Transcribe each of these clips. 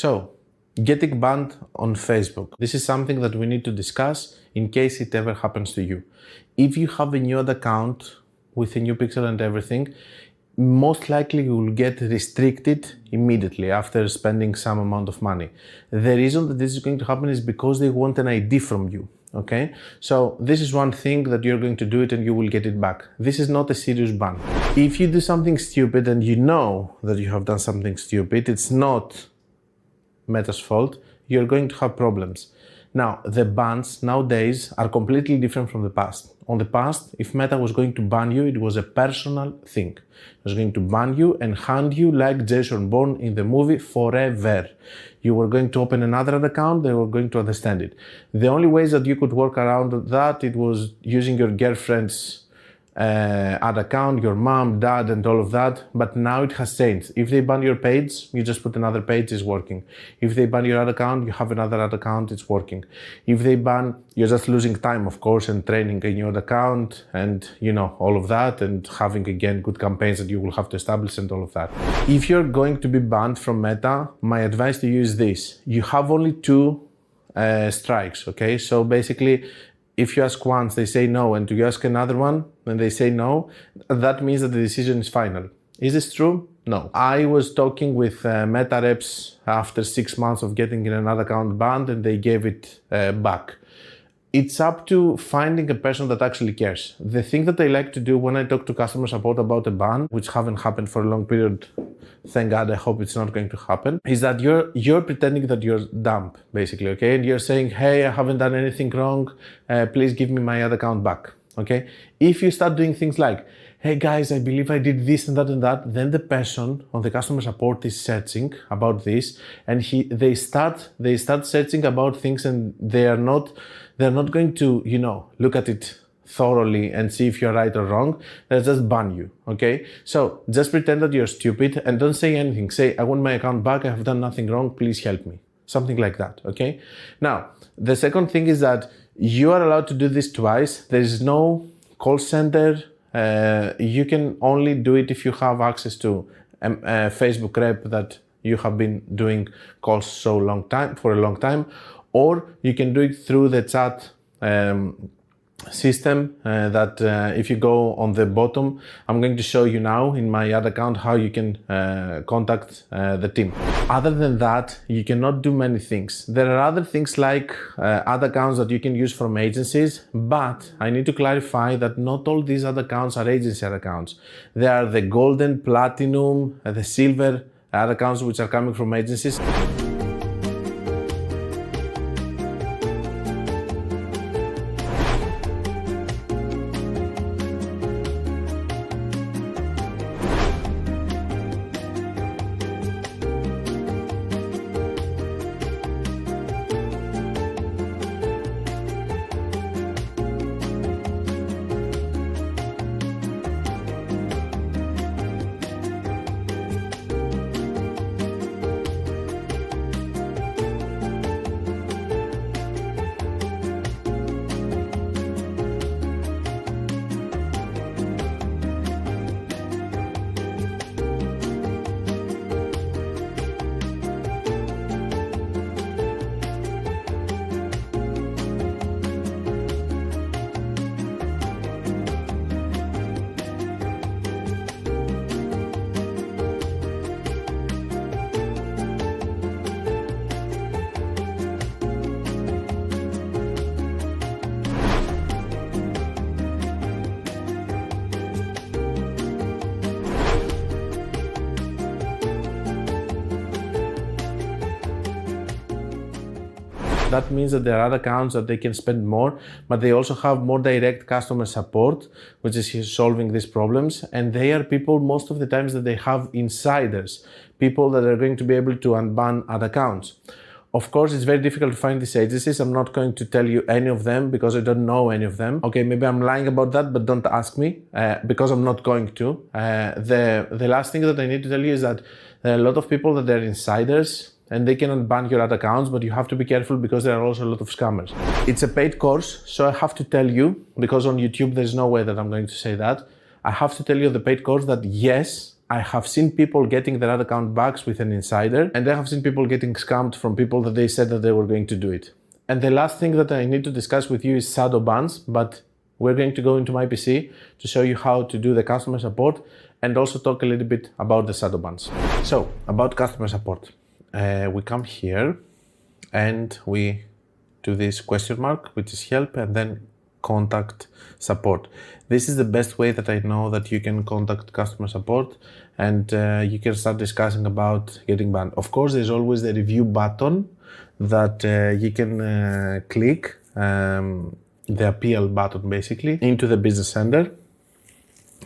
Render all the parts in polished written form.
So, getting banned on Facebook. This is something that we need to discuss in case it ever happens to you. If you have a new account with a new pixel and everything, most likely you will get restricted immediately after spending some amount of money. The reason that this is going to happen is because they want an ID from you. Okay, so this is one thing that you're going to do it and you will get it back. This is not a serious ban. If you do something stupid and you know that you have done something stupid, it's not Meta's fault, you're going to have problems. Now, the bans nowadays are completely different from the past. On the past, if Meta was going to ban you, it was a personal thing. It was going to ban you and hand you like Jason Bourne in the movie forever. You were going to open another account, they were going to understand it. The only ways that you could work around that, it was using your girlfriend's ad account, your mom, dad, and all of that. But now it has changed. If they ban your page, you just put another page, it's working. If they ban your ad account, you have another ad account, it's working. If they ban, you're just losing time, of course, and training a new account and, you know, all of that, and having, again, good campaigns that you will have to establish and all of that. If you're going to be banned from Meta, my advice to you is this. You have only two strikes, okay? So basically, if you ask once, they say no, and you ask another one, and they say no, that means that the decision is final. Is this true? No. I was talking with Meta reps after 6 months of getting another account banned, and they gave it back. It's up to finding a person that actually cares. The thing that I like to do when I talk to customer support about a ban, which haven't happened for a long period, thank God, I hope it's not going to happen, is that you're pretending that you're dumb, basically, okay? And you're saying, hey, I haven't done anything wrong, please give me my other account back, okay? If you start doing things like, hey guys, I believe I did this and that, then the person on the customer support is searching about this, and they start searching about things, and they're not going to, you know, look at it thoroughly and see if you're right or wrong. They'll just ban you, okay? So just pretend that you're stupid and don't say anything. Say, I want my account back, I have done nothing wrong, please help me. Something like that, okay? Now, the second thing is that you are allowed to do this twice. There is no call center. You can only do it if you have access to a Facebook rep that you have been doing calls for a long time, or you can do it through the chat system that if you go on the bottom, I'm going to show you now in my ad account how you can contact the team. Other than that, you cannot do many things. There are other things like ad accounts that you can use from agencies, but I need to clarify that not all these ad accounts are agency ad accounts. They are the golden, platinum, the silver ad accounts which are coming from agencies. That means that there are accounts that they can spend more, but they also have more direct customer support, which is solving these problems. And they are people most of the times that they have insiders, people that are going to be able to unban ad accounts. Of course, it's very difficult to find these agencies. I'm not going to tell you any of them because I don't know any of them. Okay, maybe I'm lying about that, but don't ask me because I'm not going to. The last thing that I need to tell you is that there are a lot of people that they're insiders and they can unban your ad accounts, but you have to be careful because there are also a lot of scammers. It's a paid course, so I have to tell you, because on YouTube there's no way that I'm going to say that, I have to tell you the paid course that yes, I have seen people getting their ad account back with an insider, and I have seen people getting scammed from people that they said that they were going to do it. And the last thing that I need to discuss with you is shadow bans, but we're going to go into my PC to show you how to do the customer support and also talk a little bit about the shadow bans. So, about customer support. We come here and we do this question mark, which is help, and then contact support. This is the best way that I know that you can contact customer support and you can start discussing about getting banned. Of course, there's always the review button that you can click, the appeal button basically, into the business center.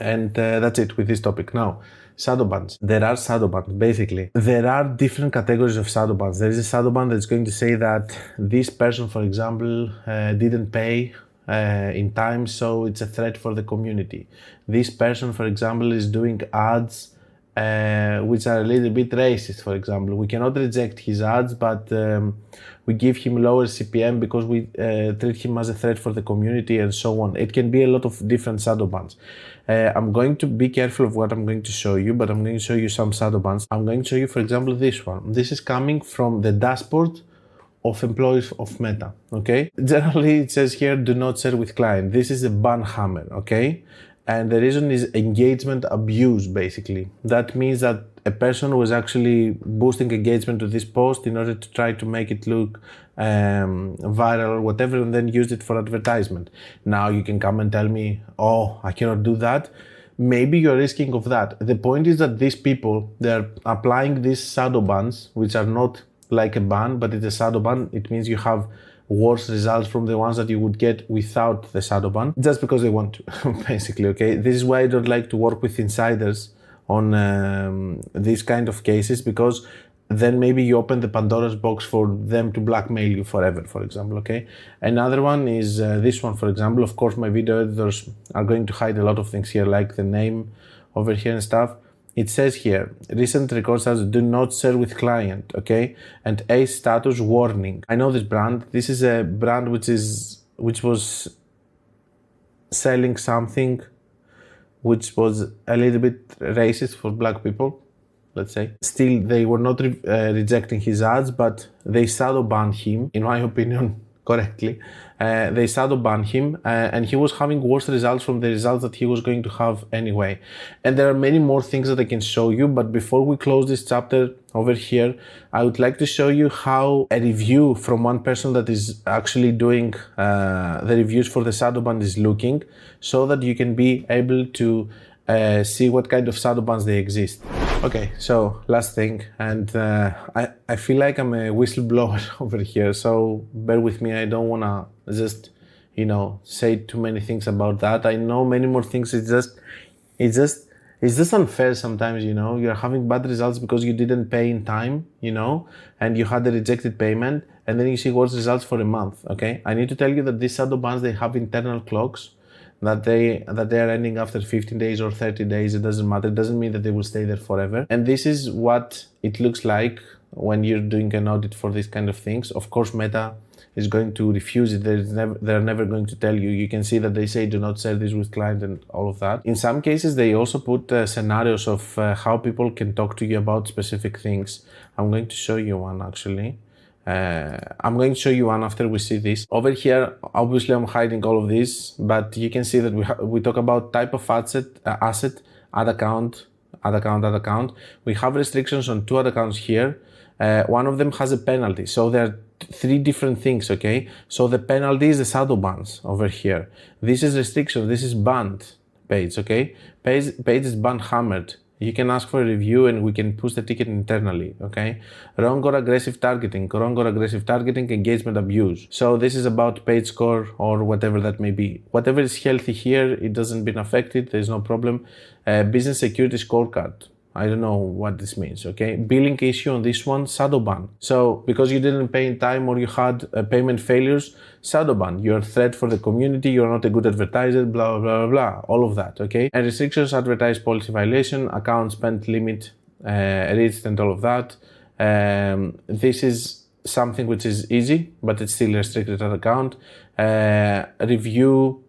And that's it with this topic. Now, shadow bans. There are shadow bans, basically. There are different categories of shadow bans. There is a shadow ban that's going to say that this person, for example, didn't pay in time, so it's a threat for the community. This person, for example, is doing ads which are a little bit racist, for example. We cannot reject his ads, but we give him lower CPM because we treat him as a threat for the community and so on. It can be a lot of different shadow bans. I'm going to be careful of what I'm going to show you, but I'm going to show you some shadow bans. I'm going to show you, for example, this one. This is coming from the dashboard of employees of Meta, okay? Generally, it says here, do not share with client. This is a ban hammer, okay? And the reason is engagement abuse, basically. That means that a person was actually boosting engagement to this post in order to try to make it look viral or whatever, and then use it for advertisement. Now you can come and tell me, oh, I cannot do that. Maybe you're risking of that. The point is that these people, they're applying these shadow bans, which are not like a ban, but it's a shadow ban. It means you have worse results from the ones that you would get without the shadow ban, just because they want to, basically, okay? This is why I don't like to work with insiders on these kind of cases, because then maybe you open the Pandora's box for them to blackmail you forever, for example, okay? Another one is this one, for example. Of course, my video editors are going to hide a lot of things here, like the name over here and stuff. It says here, recent records as do not share with client, okay? And a status warning. I know this brand. This is a brand which was selling something which was a little bit racist for black people, let's say. Still, they were not rejecting his ads, but they shadow banned him, in my opinion, correctly. They shadow banned him and he was having worse results from the results that he was going to have anyway. And there are many more things that I can show you, but before we close this chapter over here, I would like to show you how a review from one person that is actually doing the reviews for the shadow ban is looking, so that you can be able to see what kind of shadow bans they exist. Okay, so last thing, and I feel like I'm a whistleblower over here, so bear with me. I don't wanna just, say too many things about that. I know many more things. It's just unfair sometimes, you're having bad results because you didn't pay in time, and you had a rejected payment, and then you see worse results for a month, okay? I need to tell you that these shadow bans, they have internal clocks that they are ending after 15 days or 30 days. It doesn't matter. It doesn't mean that they will stay there forever. And this is what it looks like when you're doing an audit for these kind of things. Of course, Meta is going to refuse it. They're never going to tell you. You can see that they say do not share this with client and all of that. In some cases, they also put scenarios of how people can talk to you about specific things. I'm going to show you one actually. I'm going to show you one after we see this. Over here, obviously I'm hiding all of this, but you can see that we talk about type of asset, ad account. We have restrictions on 2 ad accounts here. One of them has a penalty. So there are 3 different things, okay? So the penalty is the shadow bans over here. This is restriction, this is banned page, okay? Page is ban hammered. You can ask for a review and we can push the ticket internally, okay? Wrong or aggressive targeting, engagement abuse. So this is about page score or whatever that may be. Whatever is healthy here, it doesn't been affected, there's no problem. Business security scorecard. I don't know what this means, okay? Billing issue on this one, shadow ban. So, because you didn't pay in time or you had payment failures, shadow ban. You're a threat for the community, you're not a good advertiser, blah, blah, blah, blah, all of that, okay? And restrictions, advertise policy violation, account spend limit reached and all of that. This is something which is easy, but it's still restricted at account. Review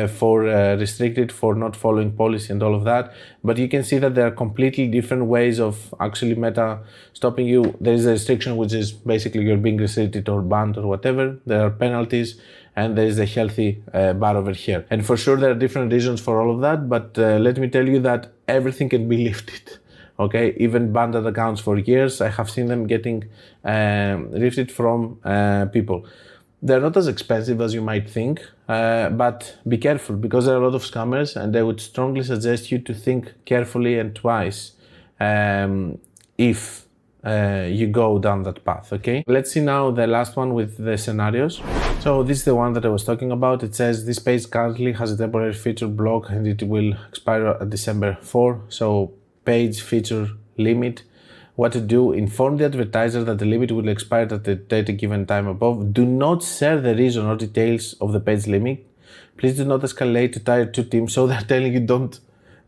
for restricted for not following policy and all of that. But you can see that there are completely different ways of actually Meta stopping you. There is a restriction, which is basically you're being restricted or banned or whatever. There are penalties, and there is a healthy bar over here. And for sure there are different reasons for all of that, but let me tell you that everything can be lifted. Okay, even banned accounts for years, I have seen them getting lifted from people. They're not as expensive as you might think, but be careful, because there are a lot of scammers, and I would strongly suggest you to think carefully and twice if you go down that path, okay? Let's see now the last one with the scenarios. So this is the one that I was talking about. It says this page currently has a temporary feature block and it will expire at December 4. So page feature limit. What to do? Inform the advertiser that the limit will expire at the date given time above. Do not share the reason or details of the page limit. Please do not escalate to tier 2 teams. So they're telling you don't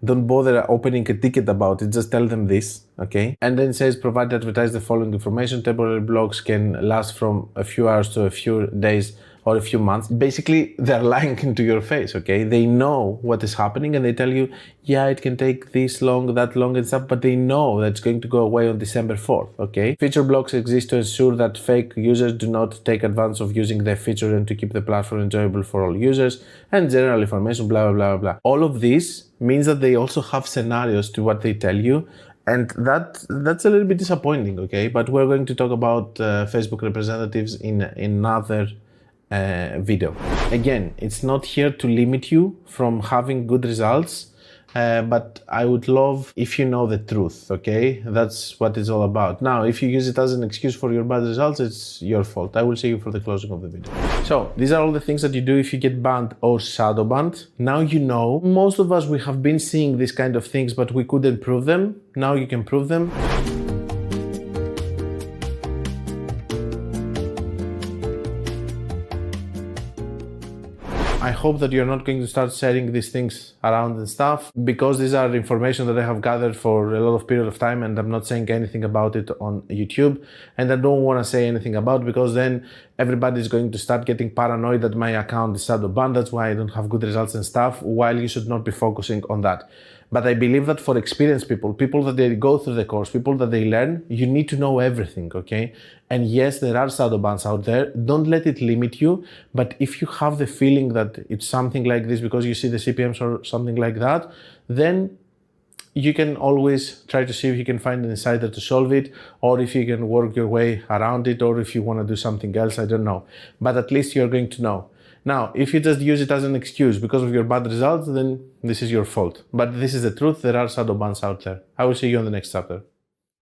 bother opening a ticket about it. Just tell them this, okay? And then it says provide the advertiser the following information. Temporary blocks can last from a few hours to a few days or a few months. Basically, they're lying into your face, okay? They know what is happening and they tell you, yeah, it can take this long, that long and stuff, but they know that it's going to go away on December 4th, okay? Feature blocks exist to ensure that fake users do not take advantage of using their feature and to keep the platform enjoyable for all users, and general information, blah, blah, blah, blah. All of this means that they also have scenarios to what they tell you, and that's a little bit disappointing, okay? But we're going to talk about Facebook representatives in another video. Again, it's not here to limit you from having good results, but I would love if you know the truth, okay? That's what it's all about. Now, if you use it as an excuse for your bad results, it's your fault. I will see you for the closing of the video. So, these are all the things that you do if you get banned or shadow banned. Now you know. Most of us, we have been seeing these kind of things, but we couldn't prove them. Now you can prove them. I hope that you're not going to start sharing these things around and stuff, because these are information that I have gathered for a lot of period of time, and I'm not saying anything about it on YouTube, and I don't want to say anything about it, because then everybody's going to start getting paranoid that my account is shadow banned, that's why I don't have good results and stuff, while you should not be focusing on that. But I believe that for experienced people that they go through the course, people that they learn, you need to know everything, okay? And yes, there are shadow bans out there. Don't let it limit you. But if you have the feeling that it's something like this because you see the CPMs or something like that, then you can always try to see if you can find an insider to solve it, or if you can work your way around it, or if you want to do something else, I don't know. But at least you're going to know. Now, if you just use it as an excuse because of your bad results, then this is your fault. But this is the truth. There are shadow bans out there. I will see you on the next chapter.